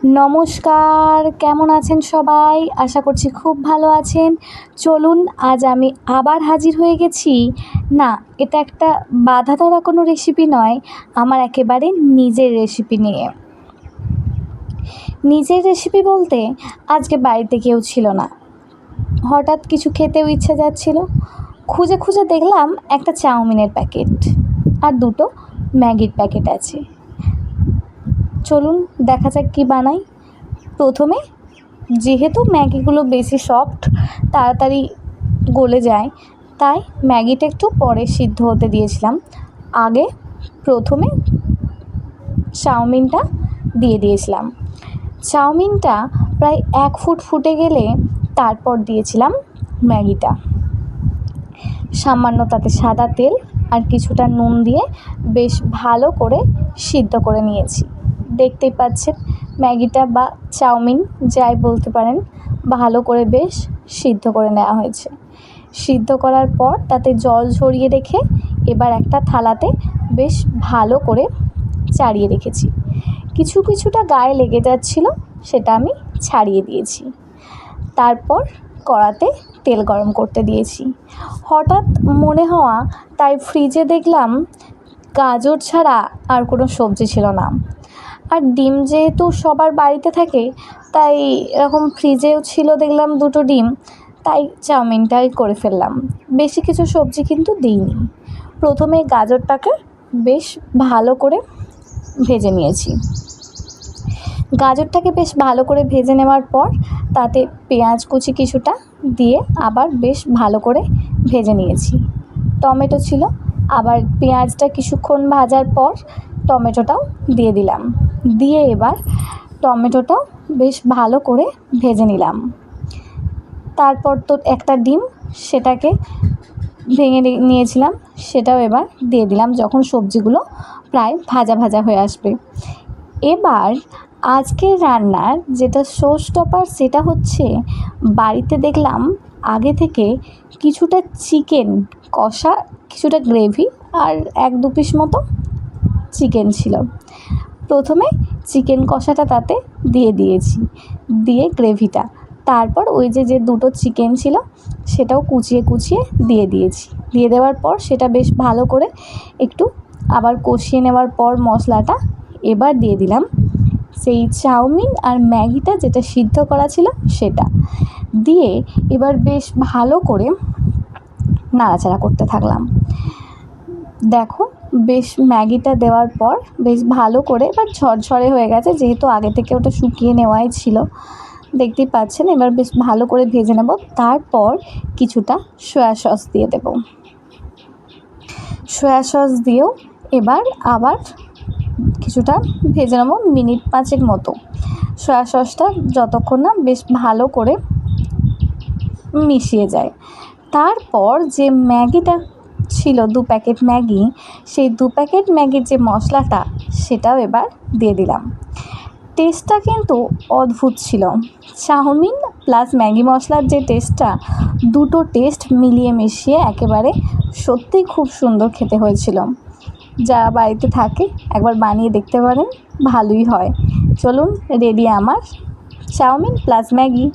নমস্কার, কেমন আছেন সবাই? আশা করছি খুব ভালো আছেন। চলুন আজ আমি আবার হাজির হয়ে গেছি। না, এটা একটা বাঁধা ধরা কোনো রেসিপি নয়, আমার একেবারে নিজের রেসিপি নিয়ে। নিজের রেসিপি বলতে আজকে বাড়িতে কেউ ছিল না, হঠাৎ কিছু খেতেও ইচ্ছে যাচ্ছিল। খুঁজে খুঁজে দেখলাম একটা চাউমিনের প্যাকেট আর দুটো ম্যাগির প্যাকেট আছে। চলুন দেখা যাক কী বানাই। প্রথমে যেহেতু ম্যাগিগুলো বেশি সফট, তাড়াতাড়ি গলে যায়, তাই ম্যাগিটা একটু পরে সিদ্ধ হতে দিয়েছিলাম। আগে প্রথমে চাউমিনটা দিয়ে দিয়েছিলাম। চাউমিনটা প্রায় 1 ফুট ফুটে গেলে তারপর দিয়েছিলাম ম্যাগিটা। সামান্য তাতে সাদা তেল আর কিছুটা নুন দিয়ে বেশ ভালো করে সিদ্ধ করে নিয়েছি। দেখতেই পাচ্ছেন ম্যাগিটা বা চাউমিন যাই বলতে পারেন, ভালো করে বেশ সিদ্ধ করে নেওয়া হয়েছে। সিদ্ধ করার পর তাতে জল ঝরিয়ে রেখে এবার একটা থালাতে বেশ ভালো করে চাড়িয়ে রেখেছি। কিছুটা গায়ে লেগে যাচ্ছিল, সেটা আমি ছাড়িয়ে দিয়েছি। তারপর কড়াতে তেল গরম করতে দিয়েছি। হঠাৎ মনে হওয়া, তাই ফ্রিজে দেখলাম গাজর ছাড়া আর কোনো সবজি ছিল না। আর ডিম যেহেতু সবার বাড়িতে থাকে, তাই এরকম ফ্রিজেও ছিল দেখলাম 2টো ডিম, তাই চাউমিনটাই করে ফেললাম। বেশি কিছু সবজি কিন্তু দিইনি। প্রথমে গাজরটাকে বেশ ভালো করে ভেজে নিয়েছি। গাজরটাকে বেশ ভালো করে ভেজে নেওয়ার পর তাতে পেঁয়াজ কুচি কিছুটা দিয়ে আবার বেশ ভালো করে ভেজে নিয়েছি। টমেটো ছিল, আবার পেঁয়াজটা কিছুক্ষণ ভাজার পর টমেটোটাও দিয়ে দিলাম। দিয়ে এবার টমেটোটাও বেশ ভালো করে ভেজে নিলাম। তারপর তো একটা ডিম, সেটাকে ভেঙে নিয়েছিলাম, সেটাও এবার দিয়ে দিলাম যখন সবজিগুলো প্রায় ভাজা ভাজা হয়ে আসবে। এবার আজকের রান্নার যেটা শো স্টপার, সেটা হচ্ছে বাড়িতে দেখলাম আগে থেকে কিছুটা চিকেন কষা, কিছুটা গ্রেভি আর 1-2 পিস মতো চিকেন ছিল। প্রথমে চিকেন কষাটা তাতে দিয়ে দিয়েছি, দিয়ে গ্রেভিটা, তারপর ওই যে 2টো চিকেন ছিল সেটাও কুচিয়ে দিয়ে দিয়েছি। দিয়ে দেওয়ার পর সেটা বেশ ভালো করে একটু আবার কষিয়ে নেওয়ার পর মশলাটা এবার দিয়ে দিলাম সেই চাউমিন আর ম্যাগিটা যেটা সিদ্ধ করা ছিল সেটা দিয়ে এবার বেশ ভালো করে নাড়াচাড়া করতে থাকলাম। দেখো বেশ ম্যাগিটা দেওয়ার পর বেশ ভালো করে এবার ঝরঝরে হয়ে গেছে, যেহেতু আগে থেকে ওটা শুকিয়ে নেওয়াই ছিল। দেখতেই পাচ্ছেন এবার বেশ ভালো করে ভেজে নেব। তারপর কিছুটা সয়া সস দিয়ে দেব। সয়া সস দিয়েও এবার আবার কিছুটা ভেজে নেব, মিনিট 5 মতো। সয়া সসটা যতক্ষণ না বেশ ভালো করে মিশিয়ে যায়। তারপর যে ম্যাগিটা ছিল 2 প্যাকেট ম্যাগি, সেই 2 প্যাকেট ম্যাগির যে মশলাটা সেটাও এবার দিয়ে দিলাম। টেস্টটা কিন্তু অদ্ভুত ছিল। চাউমিন প্লাস ম্যাগি মশলার যে টেস্টটা, দুটো টেস্ট মিলিয়ে মিশিয়ে একেবারে সত্যিই খুব সুন্দর খেতে হয়েছিল। যারা বাড়িতে থাকে একবার বানিয়ে দেখতে পারেন, ভালোই হয়। চলুন, রেডি আমার চাউমিন প্লাস ম্যাগি।